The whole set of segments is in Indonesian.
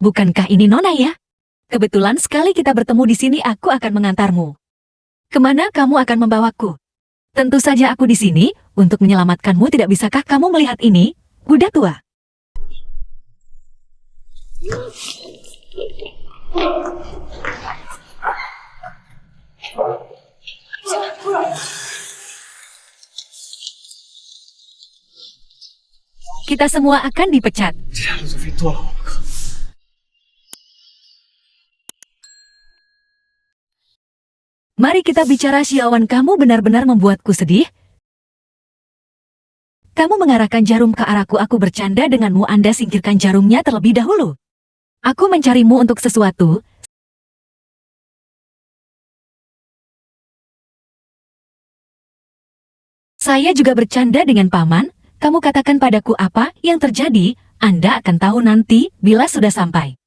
Bukankah ini Nona ya? Kebetulan sekali kita bertemu di sini, aku akan mengantarmu. Kemana kamu akan membawaku? Tentu saja aku di sini untuk menyelamatkanmu. Tidak bisakah kamu melihat ini, Buddha tua? Kita semua akan dipecat. Mari kita bicara, Xiaowan, kamu benar-benar membuatku sedih. Kamu mengarahkan jarum ke arahku, aku bercanda denganmu, Anda singkirkan jarumnya terlebih dahulu. Aku mencarimu untuk sesuatu. Saya juga bercanda dengan Paman. Kamu katakan padaku apa yang terjadi, Anda akan tahu nanti bila sudah sampai.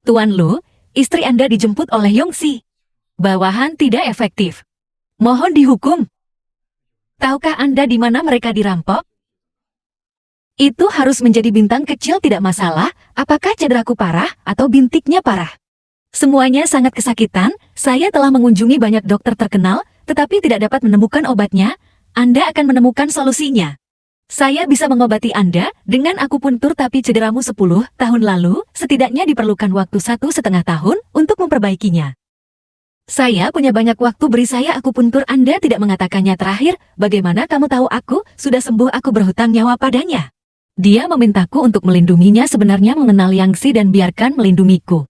Tuan Lu, istri Anda dijemput oleh Yongxi. Bawahan tidak efektif. Mohon dihukum. Tahukah Anda di mana mereka dirampok? Itu harus menjadi bintang kecil, tidak masalah, apakah cederaku parah atau bintiknya parah. Semuanya sangat kesakitan, saya telah mengunjungi banyak dokter terkenal, tetapi tidak dapat menemukan obatnya. Anda akan menemukan solusinya. Saya bisa mengobati Anda dengan akupuntur, tapi cederamu 10 tahun lalu, setidaknya diperlukan waktu 1,5 tahun untuk memperbaikinya. Saya punya banyak waktu, beri saya akupuntur. Anda tidak mengatakannya terakhir, bagaimana kamu tahu aku sudah sembuh? Aku berhutang nyawa padanya. Dia memintaku untuk melindunginya, sebenarnya mengenal Yangxi dan biarkan melindungiku.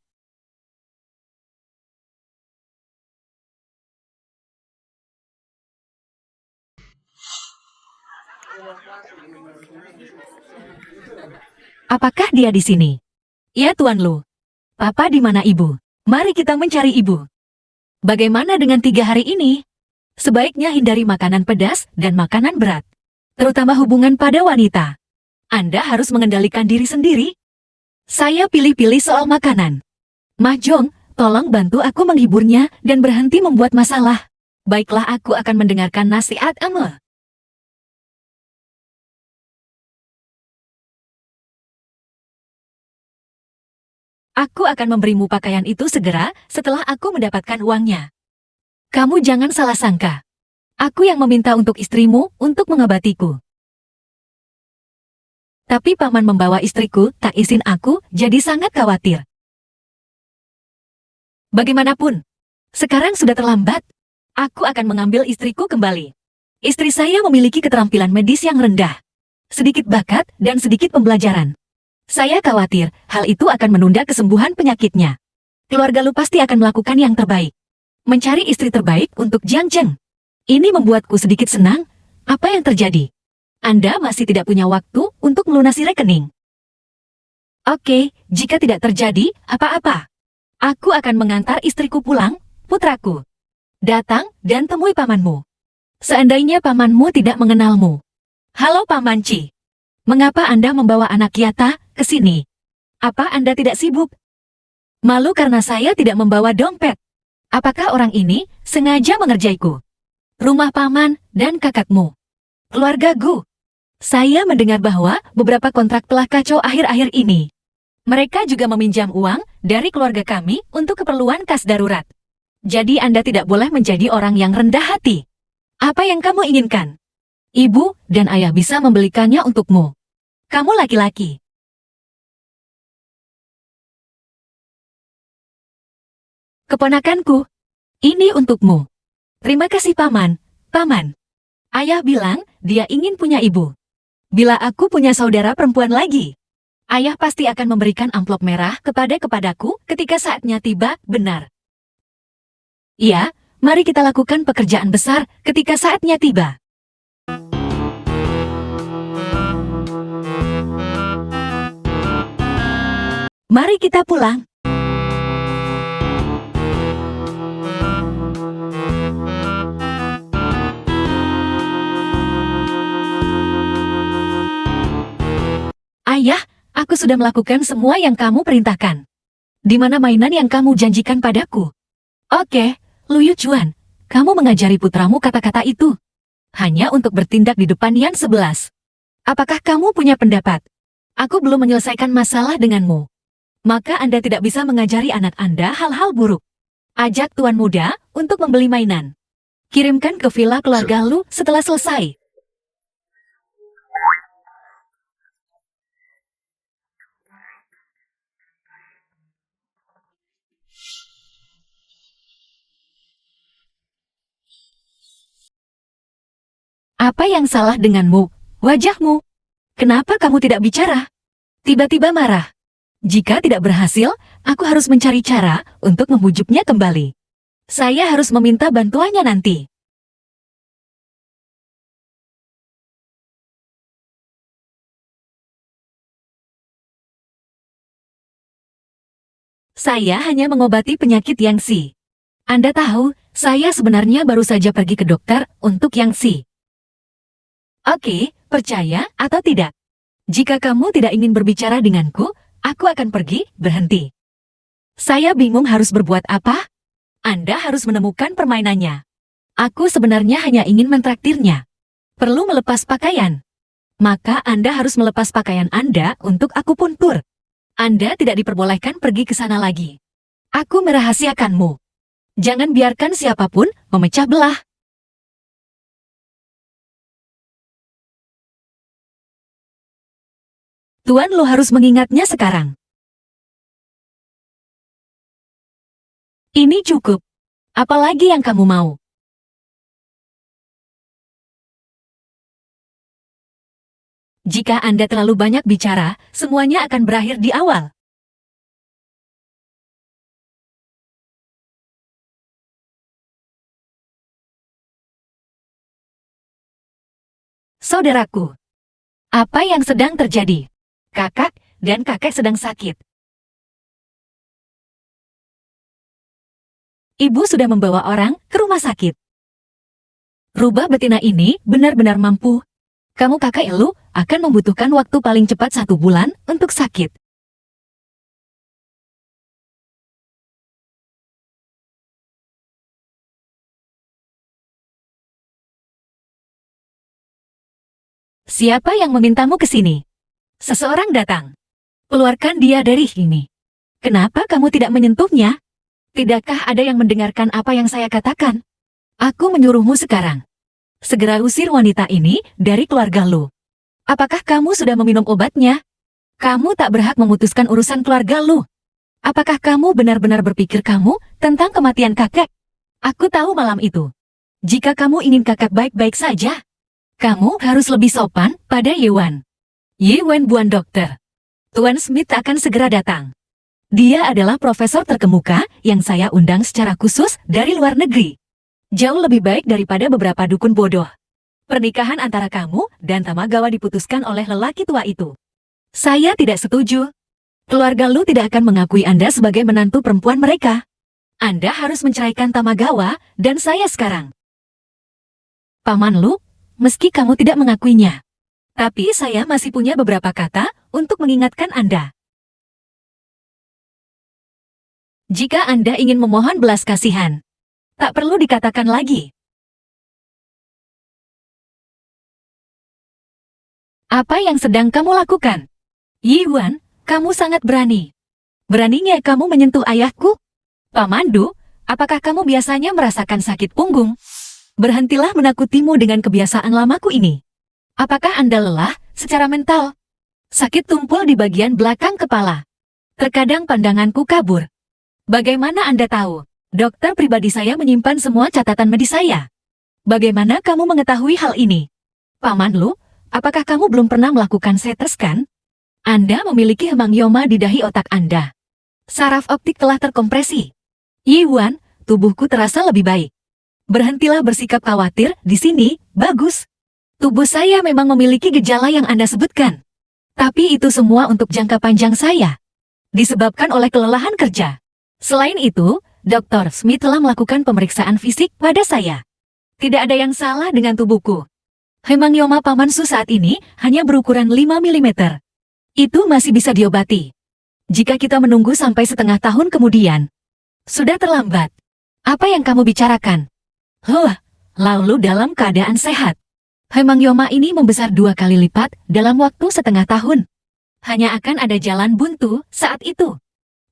Apakah dia di sini? Ya, Tuan Lu. Papa, di mana Ibu? Mari kita mencari Ibu. Bagaimana dengan 3 hari ini? Sebaiknya hindari makanan pedas dan makanan berat. Terutama hubungan pada wanita. Anda harus mengendalikan diri sendiri. Saya pilih-pilih soal makanan. Mahjong, tolong bantu aku menghiburnya dan berhenti membuat masalah. Baiklah, aku akan mendengarkan nasihat Ame. Aku akan memberimu pakaian itu segera setelah aku mendapatkan uangnya. Kamu jangan salah sangka. Aku yang meminta untuk istrimu untuk mengobatiku. Tapi Paman membawa istriku, tak izin aku, jadi sangat khawatir. Bagaimanapun, sekarang sudah terlambat. Aku akan mengambil istriku kembali. Istri saya memiliki keterampilan medis yang rendah. Sedikit bakat dan sedikit pembelajaran. Saya khawatir hal itu akan menunda kesembuhan penyakitnya. Keluarga Lu pasti akan melakukan yang terbaik. Mencari istri terbaik untuk Jiang Zheng. Ini membuatku sedikit senang. Apa yang terjadi? Anda masih tidak punya waktu untuk melunasi rekening. Oke, jika tidak terjadi apa-apa, aku akan mengantar istriku pulang, putraku. Datang dan temui pamanmu. Seandainya pamanmu tidak mengenalmu. Halo Paman Ci. Mengapa Anda membawa anak Yata ke sini? Apa Anda tidak sibuk? Malu karena saya tidak membawa dompet. Apakah orang ini sengaja mengerjaiku? Rumah paman dan kakakmu. Keluarga Gu. Saya mendengar bahwa beberapa kontrak telah kacau akhir-akhir ini. Mereka juga meminjam uang dari keluarga kami untuk keperluan kas darurat. Jadi Anda tidak boleh menjadi orang yang rendah hati. Apa yang kamu inginkan? Ibu dan ayah bisa membelikannya untukmu. Kamu laki-laki. Keponakanku, ini untukmu. Terima kasih Paman. Paman. Ayah bilang dia ingin punya ibu. Bila aku punya saudara perempuan lagi, ayah pasti akan memberikan amplop merah kepadaku ketika saatnya tiba, benar. Iya, mari kita lakukan pekerjaan besar ketika saatnya tiba. Mari kita pulang. Ayah, aku sudah melakukan semua yang kamu perintahkan. Di mana mainan yang kamu janjikan padaku? Oke, Lu Yuchuan, kamu mengajari putramu kata-kata itu. hanya untuk bertindak di depan Yan 11. Apakah kamu punya pendapat? Aku belum menyelesaikan masalah denganmu. Maka Anda tidak bisa mengajari anak Anda hal-hal buruk. Ajak tuan muda untuk membeli mainan. Kirimkan ke villa keluarga Lu setelah selesai. Apa yang salah denganmu? Wajahmu? Kenapa kamu tidak bicara? Tiba-tiba marah. Jika tidak berhasil, aku harus mencari cara untuk membujuknya kembali. Saya harus meminta bantuannya nanti. Saya hanya mengobati penyakit Yangxi. Anda tahu, saya sebenarnya baru saja pergi ke dokter untuk Yangxi. Oke, percaya atau tidak? Jika kamu tidak ingin berbicara denganku, aku akan pergi, berhenti. Saya bingung harus berbuat apa? Anda harus menemukan permainannya. Aku sebenarnya hanya ingin mentraktirnya. Perlu melepas pakaian. Maka Anda harus melepas pakaian Anda untuk aku puntur. Anda tidak diperbolehkan pergi ke sana lagi. Aku merahasiakanmu. Jangan biarkan siapapun memecah belah. Tuan Lu harus mengingatnya sekarang. Ini cukup. Apalagi yang kamu mau? Jika Anda terlalu banyak bicara, semuanya akan berakhir di awal. Saudaraku, apa yang sedang terjadi? Kakak dan kakek sedang sakit. Ibu sudah membawa orang ke rumah sakit. Rubah betina ini benar-benar mampu. Kamu kakak Elu akan membutuhkan waktu paling cepat 1 bulan untuk sakit. Siapa yang memintamu ke sini? Seseorang datang. Keluarkan dia dari sini. Kenapa kamu tidak menyentuhnya? Tidakkah ada yang mendengarkan apa yang saya katakan? Aku menyuruhmu sekarang. Segera usir wanita ini dari keluarga Lu. Apakah kamu sudah meminum obatnya? Kamu tak berhak memutuskan urusan keluarga Lu. Apakah kamu benar-benar berpikir kamu tentang kematian kakek? Aku tahu malam itu. Jika kamu ingin kakek baik-baik saja, kamu harus lebih sopan pada Yewan. Yewan Buan Dokter. Tuan Smith akan segera datang. Dia adalah profesor terkemuka yang saya undang secara khusus dari luar negeri. Jauh lebih baik daripada beberapa dukun bodoh. Pernikahan antara kamu dan Tamagawa diputuskan oleh lelaki tua itu. Saya tidak setuju. Keluarga Lu tidak akan mengakui Anda sebagai menantu perempuan mereka. Anda harus menceraikan Tamagawa dan saya sekarang. Paman Lu, meski kamu tidak mengakuinya. Tapi saya masih punya beberapa kata untuk mengingatkan Anda. Jika Anda ingin memohon belas kasihan, tak perlu dikatakan lagi. Apa yang sedang kamu lakukan? Yiwan, kamu sangat berani. Beraninya kamu menyentuh ayahku? Pamandu, apakah kamu biasanya merasakan sakit punggung? Berhentilah menakutimu dengan kebiasaan lamaku ini. Apakah Anda lelah secara mental? Sakit tumpul di bagian belakang kepala. Terkadang pandanganku kabur. Bagaimana Anda tahu? Dokter pribadi saya menyimpan semua catatan medis saya. Bagaimana kamu mengetahui hal ini? Paman Lu, apakah kamu belum pernah melakukan CT scan? Anda memiliki hemangioma di dahi otak Anda. Saraf optik telah terkompresi. Yiwan, tubuhku terasa lebih baik. Berhentilah bersikap khawatir di sini, bagus. Tubuh saya memang memiliki gejala yang Anda sebutkan. Tapi itu semua untuk jangka panjang saya. Disebabkan oleh kelelahan kerja. Selain itu, Dr. Smith telah melakukan pemeriksaan fisik pada saya. Tidak ada yang salah dengan tubuhku. Hemangioma Paman Su saat ini hanya berukuran 5 mm. Itu masih bisa diobati. Jika kita menunggu sampai setengah tahun kemudian, sudah terlambat. Apa yang kamu bicarakan? lalu dalam keadaan sehat. Hemangioma ini membesar 2 kali lipat dalam waktu setengah tahun. Hanya akan ada jalan buntu saat itu.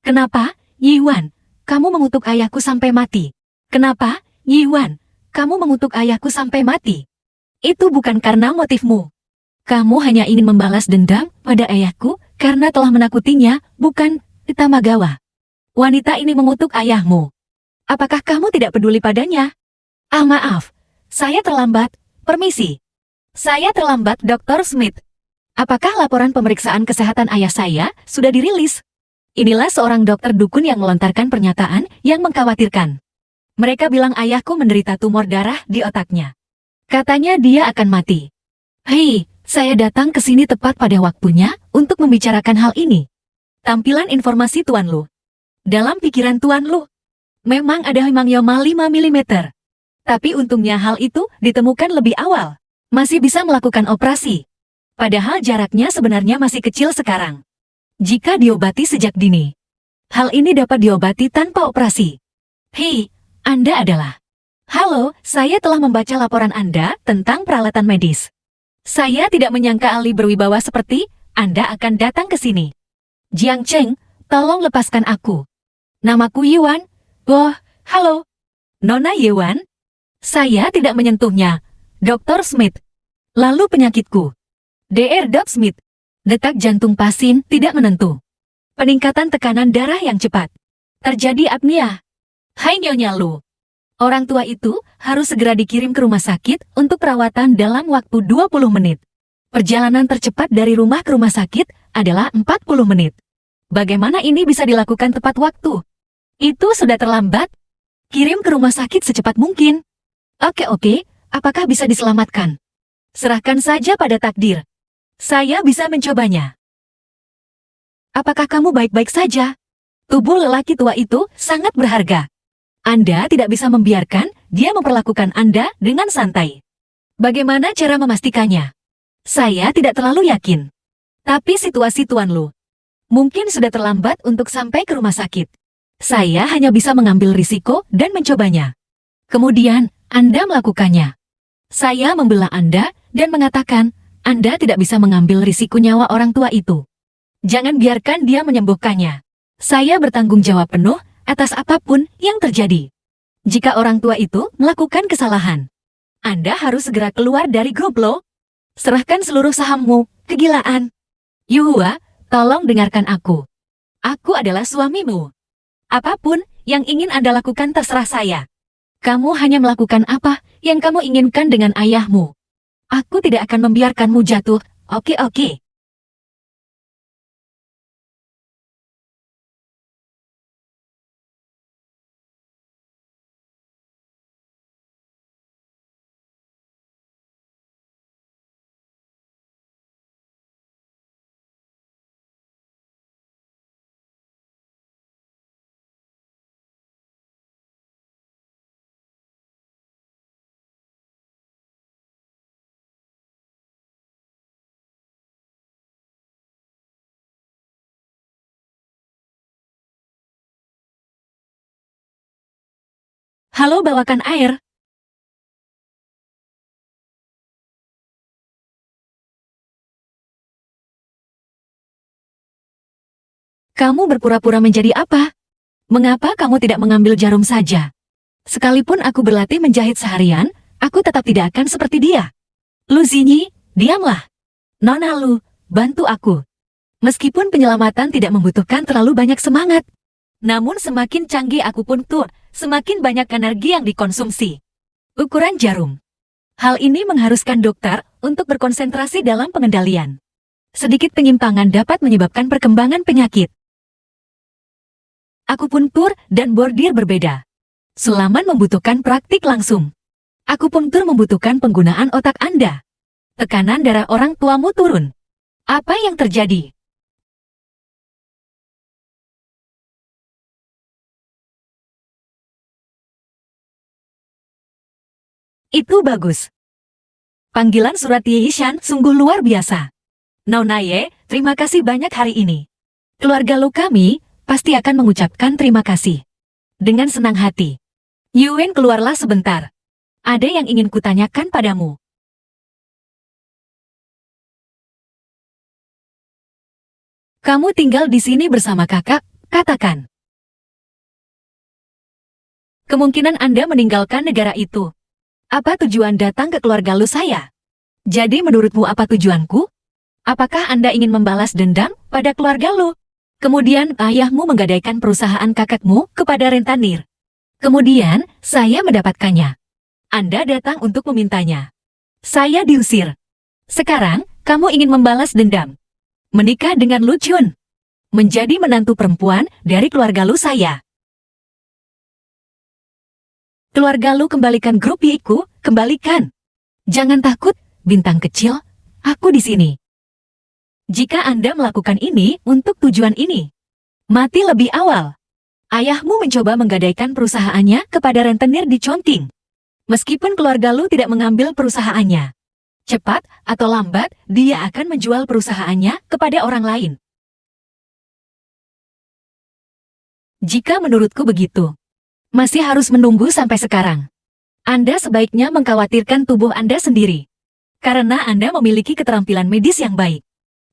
Kenapa, Yiwan, kamu mengutuk ayahku sampai mati? Kenapa, Yiwan, kamu mengutuk ayahku sampai mati? Itu bukan karena motifmu. Kamu hanya ingin membalas dendam pada ayahku karena telah menakutinya, bukan, Tamagawa. Wanita ini mengutuk ayahmu. Apakah kamu tidak peduli padanya? Ah, maaf, saya terlambat, permisi. Saya terlambat, Dr. Smith. Apakah laporan pemeriksaan kesehatan ayah saya sudah dirilis? Inilah seorang dokter dukun yang melontarkan pernyataan yang mengkhawatirkan. Mereka bilang ayahku menderita tumor darah di otaknya. Katanya dia akan mati. Hei, saya datang ke sini tepat pada waktunya untuk membicarakan hal ini. Tampilan informasi Tuan Lu. Dalam pikiran Tuan Lu, memang ada hemangioma 5 mm. Tapi untungnya hal itu ditemukan lebih awal. Masih bisa melakukan operasi. Padahal jaraknya sebenarnya masih kecil sekarang. Jika diobati sejak dini, hal ini dapat diobati tanpa operasi. Hei, Anda adalah... Halo, saya telah membaca laporan Anda tentang peralatan medis. Saya tidak menyangka ahli berwibawa seperti Anda akan datang ke sini. Jiang Cheng, tolong lepaskan aku. Namaku Yiwan. Oh, halo. Nona Yiwan? Saya tidak menyentuhnya. Dr. Smith. Lalu penyakitku. Dr. Smith. Detak jantung pasien tidak menentu. Peningkatan tekanan darah yang cepat. Terjadi apnia. Hai Nyonya Lu. Orang tua itu harus segera dikirim ke rumah sakit untuk perawatan dalam waktu 20 menit. Perjalanan tercepat dari rumah ke rumah sakit adalah 40 menit. Bagaimana ini bisa dilakukan tepat waktu? Itu sudah terlambat. Kirim ke rumah sakit secepat mungkin. Oke, apakah bisa diselamatkan? Serahkan saja pada takdir. Saya bisa mencobanya. Apakah kamu baik-baik saja? Tubuh lelaki tua itu sangat berharga. Anda tidak bisa membiarkan dia memperlakukan Anda dengan santai. Bagaimana cara memastikannya? Saya tidak terlalu yakin. Tapi situasi Tuan Lu mungkin sudah terlambat untuk sampai ke rumah sakit. Saya hanya bisa mengambil risiko dan mencobanya. Kemudian, Anda melakukannya. Saya membela Anda dan mengatakan, Anda tidak bisa mengambil risiko nyawa orang tua itu. Jangan biarkan dia menyembuhkannya. Saya bertanggung jawab penuh atas apapun yang terjadi. Jika orang tua itu melakukan kesalahan, Anda harus segera keluar dari grup lo. Serahkan seluruh sahammu, kegilaan. Yuhua, tolong dengarkan aku. Aku adalah suamimu. Apapun yang ingin Anda lakukan terserah saya. Kamu hanya melakukan apa yang kamu inginkan dengan ayahmu. Aku tidak akan membiarkanmu jatuh, oke? Halo, bawakan air. Kamu berpura-pura menjadi apa? Mengapa kamu tidak mengambil jarum saja? Sekalipun aku berlatih menjahit seharian, aku tetap tidak akan seperti dia. Lu Zinyi, diamlah. Nona Lu, bantu aku. Meskipun penyelamatan tidak membutuhkan terlalu banyak semangat. Namun semakin canggih aku pun tuh, semakin banyak energi yang dikonsumsi. Ukuran jarum. Hal ini mengharuskan dokter untuk berkonsentrasi dalam pengendalian. Sedikit penyimpangan dapat menyebabkan perkembangan penyakit. Akupuntur dan bordir berbeda. Sulaman membutuhkan praktik langsung. Akupuntur membutuhkan penggunaan otak Anda. Tekanan darah orang tuamu turun. Apa yang terjadi? Itu bagus. Panggilan surat Yishan sungguh luar biasa. Nona Ye, terima kasih banyak hari ini. Keluarga lu kami pasti akan mengucapkan terima kasih. Dengan senang hati. Yuen keluarlah sebentar. Ada yang ingin kutanyakan padamu. Kamu tinggal di sini bersama kakak, katakan. Kemungkinan Anda meninggalkan negara itu. Apa tujuan datang ke keluarga lu saya? Jadi menurutmu apa tujuanku? Apakah Anda ingin membalas dendam pada keluarga lu? Kemudian ayahmu menggadaikan perusahaan kakakmu kepada rentenir. Kemudian saya mendapatkannya. Anda datang untuk memintanya. Saya diusir. Sekarang kamu ingin membalas dendam. Menikah dengan Lu Chun. Menjadi menantu perempuan dari keluarga lu saya. Keluarga lu kembalikan grup Y-ku, kembalikan. Jangan takut, bintang kecil, aku di sini. Jika Anda melakukan ini untuk tujuan ini, mati lebih awal. Ayahmu mencoba menggadaikan perusahaannya kepada rentenir di Chongqing. Meskipun keluarga lu tidak mengambil perusahaannya, cepat atau lambat dia akan menjual perusahaannya kepada orang lain. Jika menurutku begitu, masih harus menunggu sampai sekarang. Anda sebaiknya mengkhawatirkan tubuh Anda sendiri. Karena Anda memiliki keterampilan medis yang baik.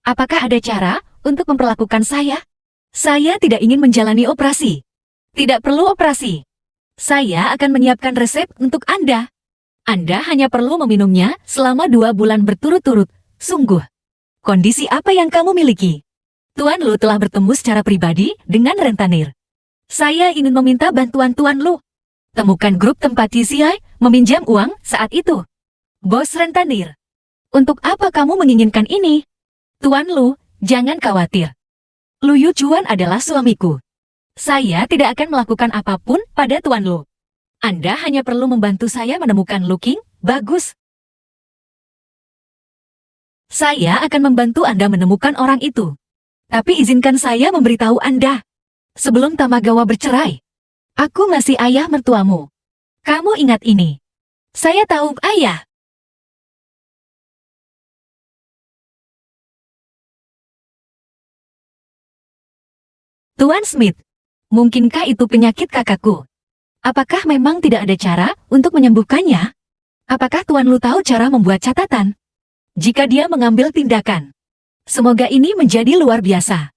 Apakah ada cara untuk memperlakukan saya? Saya tidak ingin menjalani operasi. Tidak perlu operasi. Saya akan menyiapkan resep untuk Anda. Anda hanya perlu meminumnya selama 2 bulan berturut-turut. Sungguh. Kondisi apa yang kamu miliki? Tuan Lu telah bertemu secara pribadi dengan rentenir. Saya ingin meminta bantuan Tuan Lu. Temukan grup tempat TCI meminjam uang saat itu. Bos rentenir. Untuk apa kamu menginginkan ini? Tuan Lu, jangan khawatir. Lu Yuchuan adalah suamiku. Saya tidak akan melakukan apapun pada Tuan Lu. Anda hanya perlu membantu saya menemukan Lu King, bagus. Saya akan membantu Anda menemukan orang itu. Tapi izinkan saya memberitahu Anda. Sebelum Tamagawa bercerai, aku masih ayah mertuamu. Kamu ingat ini. Saya tahu ayah. Tuan Smith, mungkinkah itu penyakit kakakku? Apakah memang tidak ada cara untuk menyembuhkannya? Apakah Tuan Lu tahu cara membuat catatan? Jika dia mengambil tindakan, semoga ini menjadi luar biasa.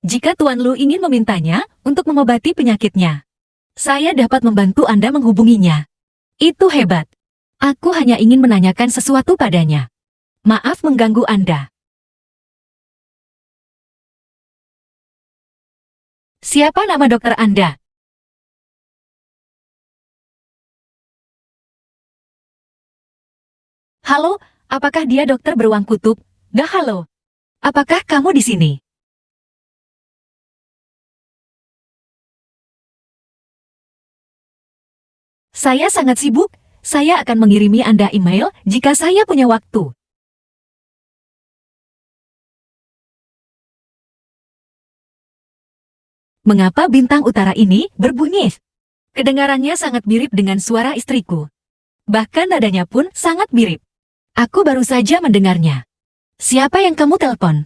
Jika Tuan Lu ingin memintanya untuk mengobati penyakitnya, saya dapat membantu Anda menghubunginya. Itu hebat. Aku hanya ingin menanyakan sesuatu padanya. Maaf mengganggu Anda. Siapa nama dokter Anda? Halo, apakah dia dokter beruang kutub? Dah halo. Apakah kamu di sini? Saya sangat sibuk. Saya akan mengirimi Anda email jika saya punya waktu. Mengapa bintang utara ini berbunyi? Kedengarannya sangat mirip dengan suara istriku. Bahkan nadanya pun sangat mirip. Aku baru saja mendengarnya. Siapa yang kamu telepon?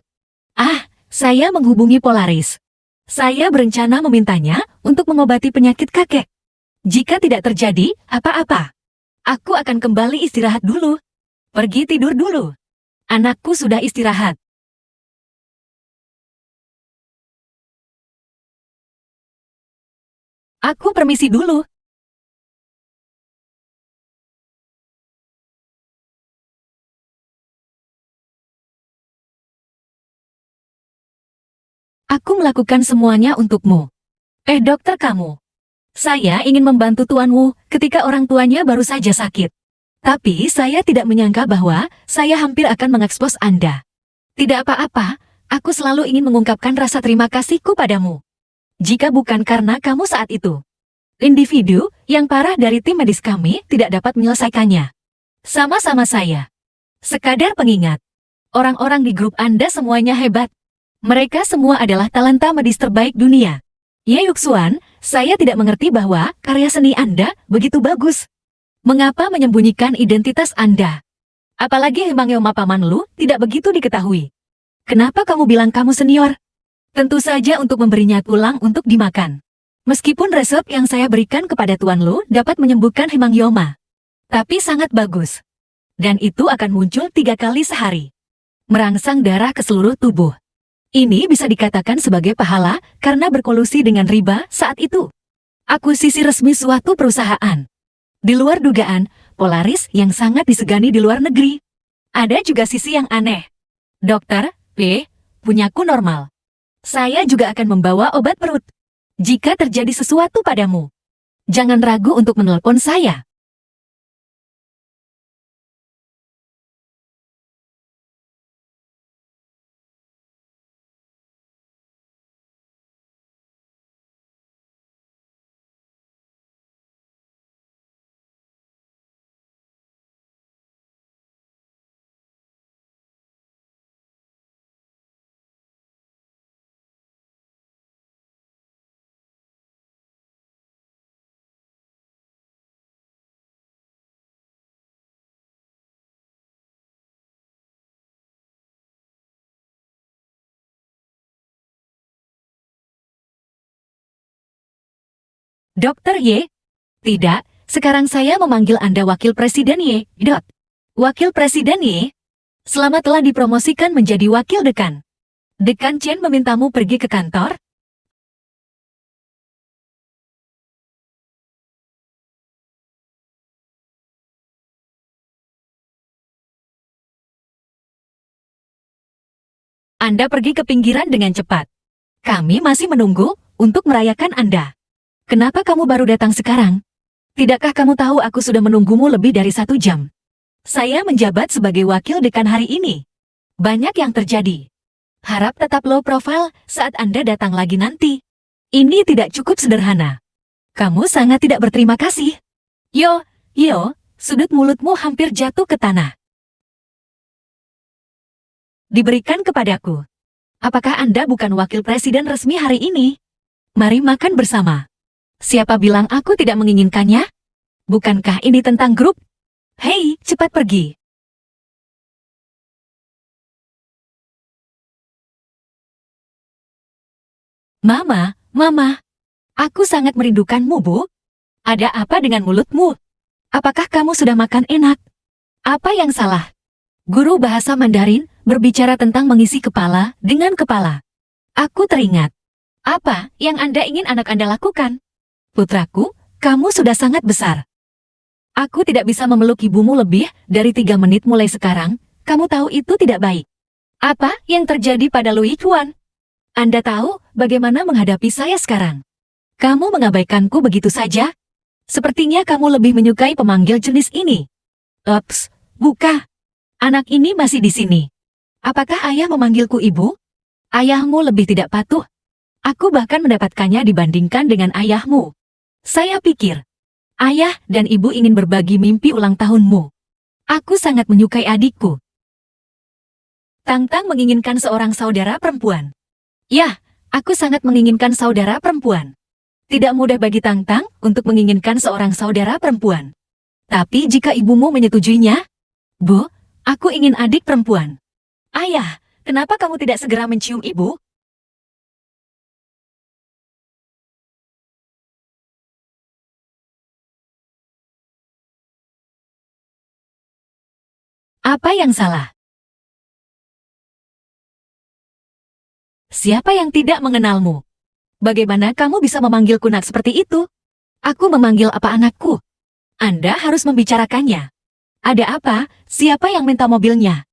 Ah, saya menghubungi Polaris. Saya berencana memintanya untuk mengobati penyakit kakek. Jika tidak terjadi apa-apa, aku akan kembali istirahat dulu. Pergi tidur dulu. Anakku sudah istirahat. Aku permisi dulu. Aku melakukan semuanya untukmu. Dokter kamu. Saya ingin membantu tuanmu ketika orang tuanya baru saja sakit. Tapi saya tidak menyangka bahwa saya hampir akan mengekspos Anda. Tidak apa-apa, aku selalu ingin mengungkapkan rasa terima kasihku padamu. Jika bukan karena kamu saat itu, individu yang parah dari tim medis kami tidak dapat menyelesaikannya. Sama-sama saya. Sekadar pengingat, orang-orang di grup Anda semuanya hebat. Mereka semua adalah talenta medis terbaik dunia. Ye Yuxuan, saya tidak mengerti bahwa karya seni Anda begitu bagus. Mengapa menyembunyikan identitas Anda? Apalagi Hemangyeoma paman Lu tidak begitu diketahui. Kenapa kamu bilang kamu senior? Tentu saja untuk memberinya tulang untuk dimakan. Meskipun resep yang saya berikan kepada Tuan Lu dapat menyembuhkan Hemangyeoma. Tapi sangat bagus. Dan itu akan muncul 3 kali sehari. Merangsang darah ke seluruh tubuh. Ini bisa dikatakan sebagai pahala karena berkolusi dengan riba saat itu. Akuisisi resmi suatu perusahaan. Di luar dugaan, Polaris yang sangat disegani di luar negeri. Ada juga sisi yang aneh. Dokter, punyaku normal. Saya juga akan membawa obat perut. Jika terjadi sesuatu padamu, jangan ragu untuk menelpon saya. Dokter Y? Tidak, sekarang saya memanggil Anda Wakil Presiden Y. Wakil Presiden Y? Selamat telah dipromosikan menjadi Wakil Dekan. Dekan Chen memintamu pergi ke kantor? Anda pergi ke pinggiran dengan cepat. Kami masih menunggu untuk merayakan Anda. Kenapa kamu baru datang sekarang? Tidakkah kamu tahu aku sudah menunggumu lebih dari 1 jam? Saya menjabat sebagai wakil dekan hari ini. Banyak yang terjadi. Harap tetap low profile saat Anda datang lagi nanti. Ini tidak cukup sederhana. Kamu sangat tidak berterima kasih. Yo, sudut mulutmu hampir jatuh ke tanah. Diberikan kepadaku. Apakah Anda bukan wakil presiden resmi hari ini? Mari makan bersama. Siapa bilang aku tidak menginginkannya? Bukankah ini tentang grup? Hei, cepat pergi. Mama, aku sangat merindukanmu, Bu. Ada apa dengan mulutmu? Apakah kamu sudah makan enak? Apa yang salah? Guru bahasa Mandarin berbicara tentang mengisi kepala dengan kepala. Aku teringat. Apa yang Anda ingin anak Anda lakukan? Putraku, kamu sudah sangat besar. Aku tidak bisa memeluk ibumu lebih dari 3 menit mulai sekarang. Kamu tahu itu tidak baik. Apa yang terjadi pada Louis Chuan? Anda tahu bagaimana menghadapi saya sekarang. Kamu mengabaikanku begitu saja? Sepertinya kamu lebih menyukai pemanggil jenis ini. Ups, buka. Anak ini masih di sini. Apakah ayah memanggilku ibu? Ayahmu lebih tidak patuh. Aku bahkan mendapatkannya dibandingkan dengan ayahmu. Saya pikir, ayah dan ibu ingin berbagi mimpi ulang tahunmu. Aku sangat menyukai adikku. Tang-Tang menginginkan seorang saudara perempuan. Ya, aku sangat menginginkan saudara perempuan. Tidak mudah bagi Tang-Tang untuk menginginkan seorang saudara perempuan. Tapi jika ibumu menyetujuinya, Bu, aku ingin adik perempuan. Ayah, kenapa kamu tidak segera mencium ibu? Apa yang salah? Siapa yang tidak mengenalmu? Bagaimana kamu bisa memanggilku nak seperti itu? Aku memanggil apa anakku? Anda harus membicarakannya. Ada apa? Siapa yang minta mobilnya?